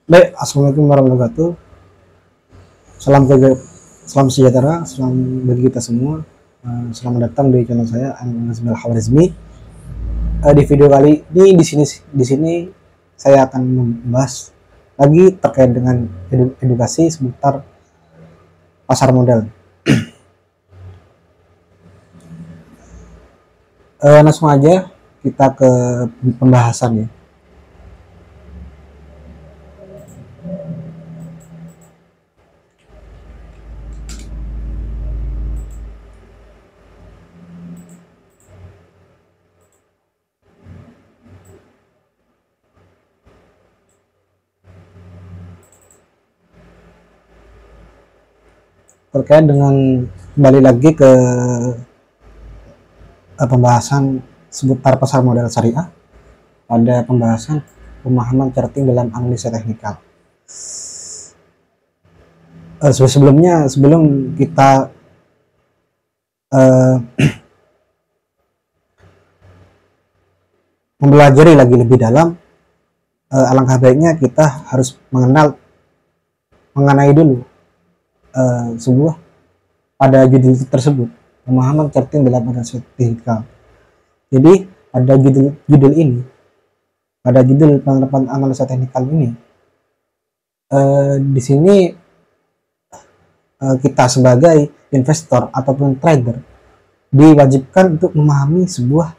Baik, assalamualaikum warahmatullahi wabarakatuh. Salam salam sejahtera, salam bagi kita semua. Selamat datang di channel saya Anwar Khawarizmi. Di video kali ini di sini saya akan membahas lagi terkait dengan edukasi seputar pasar modal. Langsung aja kita ke pembahasan ya. Terkait dengan kembali lagi ke pembahasan seputar pasar modal syariah pada pembahasan pemahaman charting dalam analisa teknikal. Sebelum kita mempelajari lagi lebih dalam, alangkah baiknya kita harus mengenai dulu sebuah pada judul tersebut, pemahaman charting dalam analisa teknikal. Jadi pada judul ini, pada judul penerapan analisa teknikal ini, di sini kita sebagai investor ataupun trader diwajibkan untuk memahami sebuah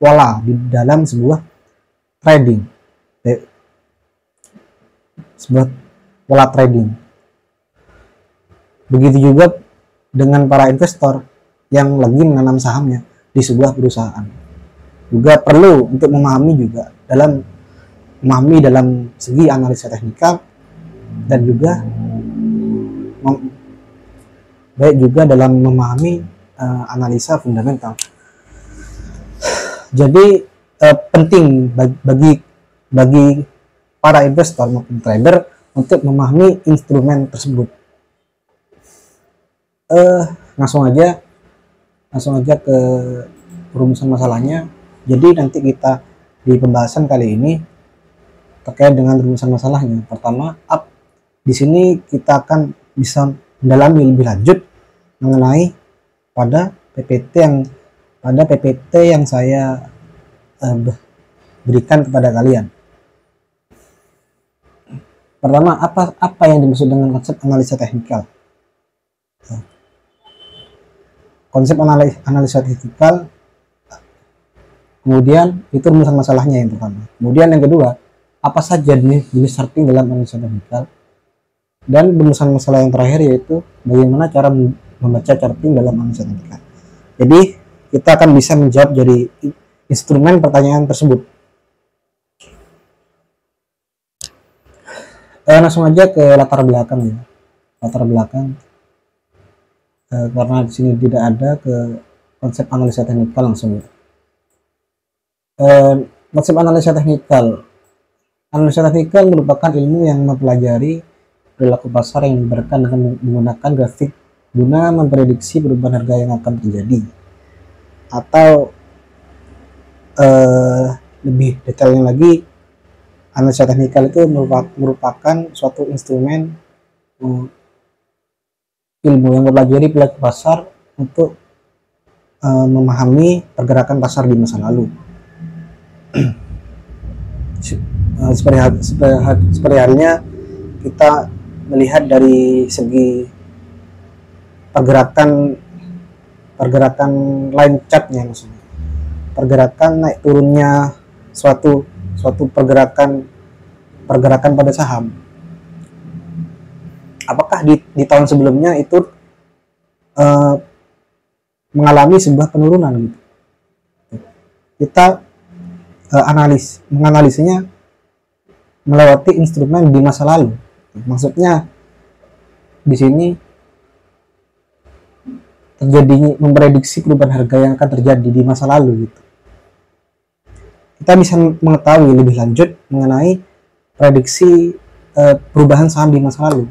pola di dalam sebuah trading, sebuah pola trading. Begitu juga dengan para investor yang lagi menanam sahamnya di sebuah perusahaan, juga perlu untuk memahami dalam segi analisa teknikal, dan juga baik juga dalam memahami analisa fundamental. Jadi penting bagi para investor maupun trader untuk memahami instrumen tersebut. Langsung aja ke perumusan masalahnya. Jadi nanti kita di pembahasan kali ini terkait dengan rumusan masalahnya. Pertama, di sini kita akan bisa mendalami lebih lanjut mengenai pada PPT yang saya berikan kepada kalian. Pertama, apa yang dimaksud dengan konsep analisa teknikal? Konsep analisa teknikal, kemudian itu rumusan masalahnya yang pertama. Kemudian yang kedua, apa saja jenis charting dalam analisa teknikal, dan rumusan masalah yang terakhir yaitu bagaimana cara membaca charting dalam analisa teknikal. Jadi kita akan bisa menjawab dari instrumen pertanyaan tersebut. Langsung aja ke latar belakang ya. Latar belakang, karena di sini tidak ada ke konsep analisa teknikal langsung ya. Konsep analisa teknikal merupakan ilmu yang mempelajari perilaku pasar yang digambarkan dengan menggunakan grafik guna memprediksi perubahan harga yang akan terjadi. Atau lebih detailnya lagi, analisa teknikal itu merupakan suatu instrumen ilmu yang mempelajari perilaku pasar untuk memahami pergerakan pasar di masa lalu. Seperti halnya kita melihat dari segi pergerakan line chartnya, maksudnya pergerakan naik turunnya suatu pergerakan pada saham. Apakah di tahun sebelumnya itu mengalami sebuah penurunan gitu. Kita menganalisanya melewati instrumen di masa lalu. Maksudnya di sini terjadi memprediksi perubahan harga yang akan terjadi di masa lalu gitu. Kita bisa mengetahui lebih lanjut mengenai prediksi perubahan saham di masa lalu.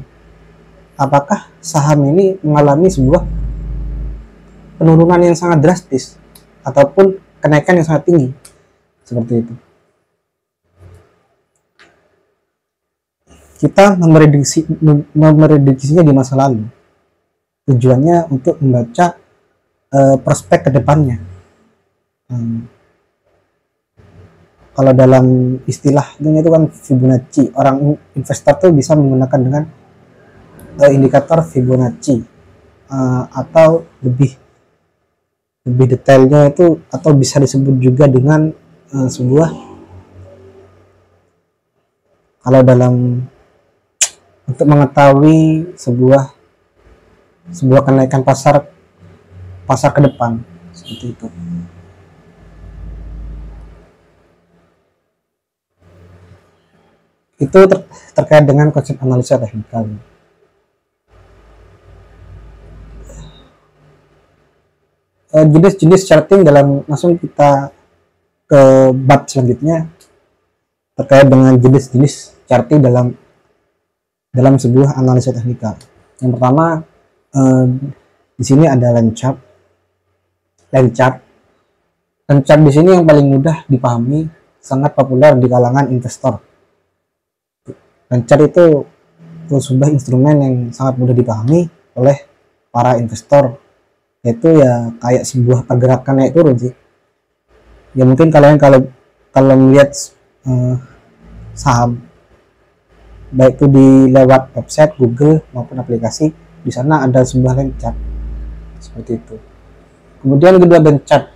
Apakah saham ini mengalami sebuah penurunan yang sangat drastis ataupun kenaikan yang sangat tinggi, seperti itu. kita memprediksinya di masa lalu. Tujuannya untuk membaca prospek ke depannya. Kalau dalam istilah itu kan Fibonacci, orang investor tuh bisa menggunakan dengan indikator Fibonacci, atau lebih detailnya itu, atau bisa disebut juga dengan sebuah, kalau dalam untuk mengetahui sebuah kenaikan pasar ke depan, seperti itu. Itu terkait dengan konsep analisa teknikal. Jenis-jenis charting, langsung kita ke bab selanjutnya terkait dengan jenis-jenis charting dalam sebuah analisa teknikal. Yang pertama, di sini ada line chart. Line chart di sini yang paling mudah dipahami, sangat populer di kalangan investor. Line chart itu sebuah instrumen yang sangat mudah dipahami oleh para investor, yaitu ya kayak sebuah pergerakan naik turun sih. Ya mungkin kalian kalau melihat saham, baik itu di lewat website Google maupun aplikasi, di sana ada sebuah line chart seperti itu. Kemudian kedua, band chart.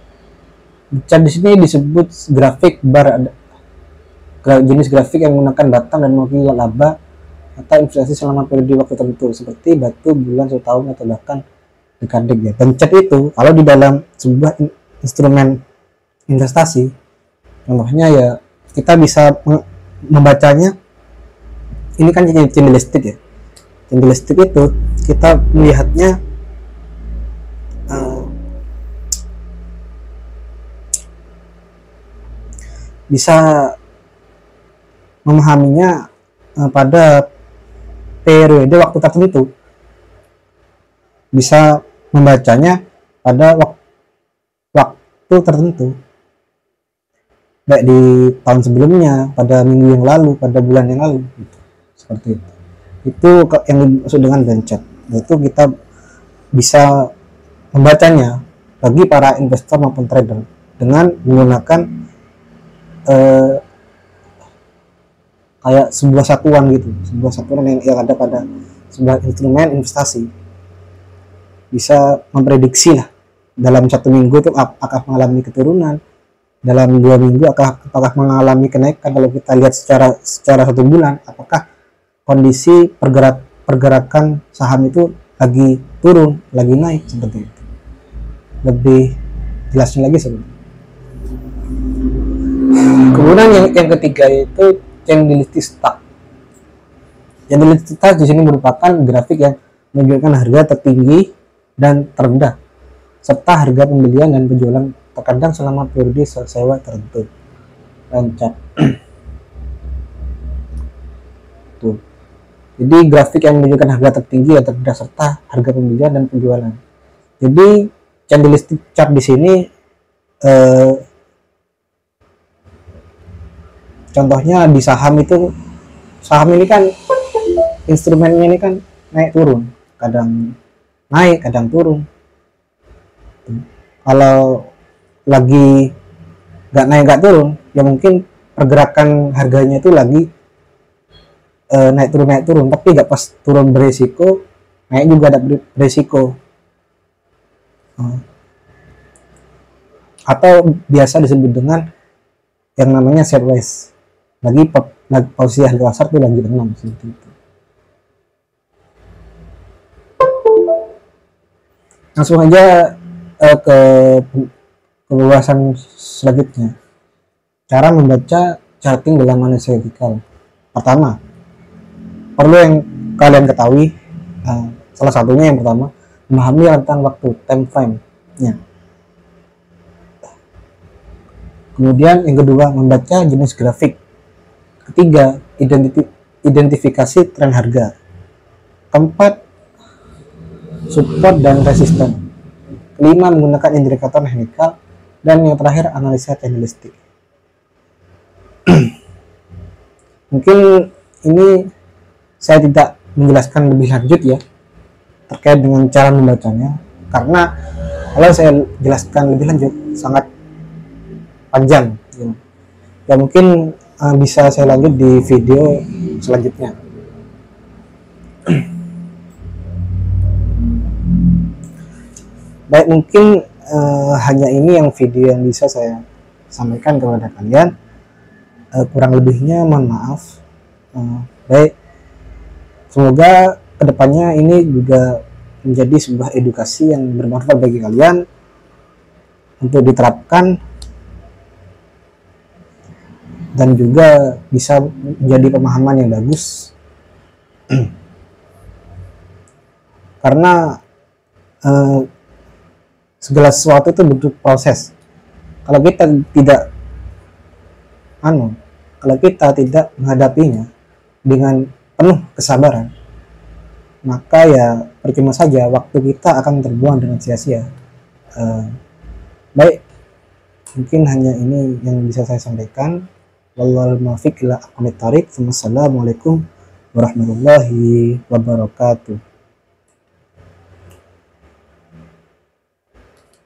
Chart di sini disebut grafik bar, jenis grafik yang menggunakan batang dan mewakili laba atau investasi selama periode waktu tertentu, seperti batu, bulan, 1 tahun, atau bahkan dekade. Ya, band chart itu kalau di dalam sebuah instrumen investasi, contohnya ya kita bisa membacanya. Ini kan candlestick ya. Candlestick itu kita melihatnya bisa memahaminya pada periode waktu tertentu, bisa membacanya pada waktu tertentu, baik di tahun sebelumnya, pada minggu yang lalu, pada bulan yang lalu, gitu. Seperti itu yang dimaksud dengan band chart, yaitu kita bisa membacanya bagi para investor maupun trader dengan menggunakan kayak sebuah satuan gitu, sebuah satuan yang ada pada sebuah instrumen investasi. Bisa memprediksi lah dalam 1 minggu itu apakah mengalami keturunan, dalam 2 minggu apakah mengalami kenaikan. Kalau kita lihat secara 1 bulan, apakah kondisi pergerakan saham itu lagi turun, lagi naik, seperti itu. Lebih jelasnya lagi seperti itu. Kemudian yang ketiga itu candlestick chart. Candlestick chart di sini merupakan grafik yang menunjukkan harga tertinggi dan terendah serta harga pembelian dan penjualan terkadang selama periode sewa tertentu. Chart. Tuh. Jadi grafik yang menunjukkan harga tertinggi dan terendah serta harga pembelian dan penjualan. Jadi candlestick chart di sini contohnya di saham itu, saham ini kan instrumennya ini kan naik turun, kadang naik kadang turun. Kalau lagi nggak naik nggak turun, ya mungkin pergerakan harganya itu lagi naik turun, tapi nggak pas turun beresiko, naik juga ada beresiko. Atau biasa disebut dengan yang namanya sideways, lagi posisi harga pasar itu lagi tenang, seperti itu. Langsung aja ke pembahasan selanjutnya, cara membaca charting dalam analisa teknikal. Pertama, perlu yang kalian ketahui, salah satunya yang pertama, memahami rentang waktu, time frame-nya. Kemudian yang kedua, membaca jenis grafik. Ketiga, identifikasi tren harga. Keempat, support dan resisten. Kelima, menggunakan indikator teknikal. Dan yang terakhir, analisa candlestick. Mungkin ini saya tidak menjelaskan lebih lanjut ya terkait dengan cara membacanya, karena kalau saya jelaskan lebih lanjut sangat panjang ya, ya mungkin bisa saya lanjut di video selanjutnya. Baik, mungkin hanya ini yang video yang bisa saya sampaikan kepada kalian. Kurang lebihnya mohon maaf. Baik, semoga kedepannya ini juga menjadi sebuah edukasi yang bermanfaat bagi kalian untuk diterapkan dan juga bisa menjadi pemahaman yang bagus. Karena segala sesuatu itu butuh proses. Kalau kita tidak kalau kita tidak menghadapinya dengan penuh kesabaran, maka ya percuma saja waktu kita akan terbuang dengan sia-sia. Baik, mungkin hanya ini yang bisa saya sampaikan. Wallahul muwaffiq ila aqwamit thoriq. Wassalamualaikum warahmatullahi wabarakatuh.